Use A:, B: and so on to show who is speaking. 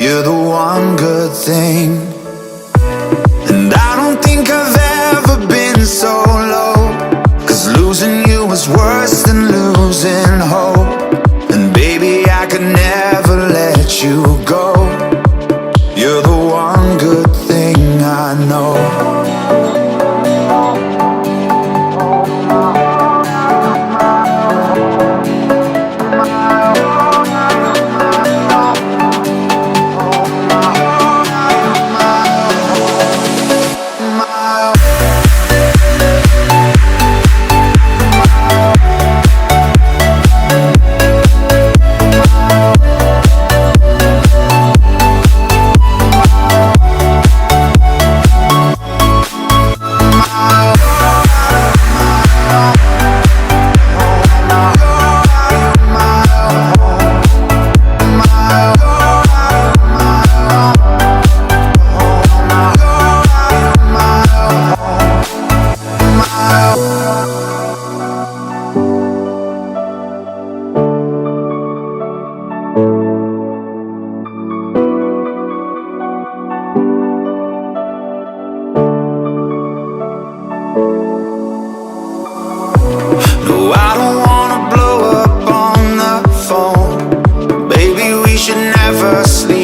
A: You're the one good thing. And I don't think I've ever been so low, 'cause losing you was worse than losing hope. And baby, I could never let you go. You're the one good thing I know. No, I don't wanna blow up on the phone. Baby, we should never sleep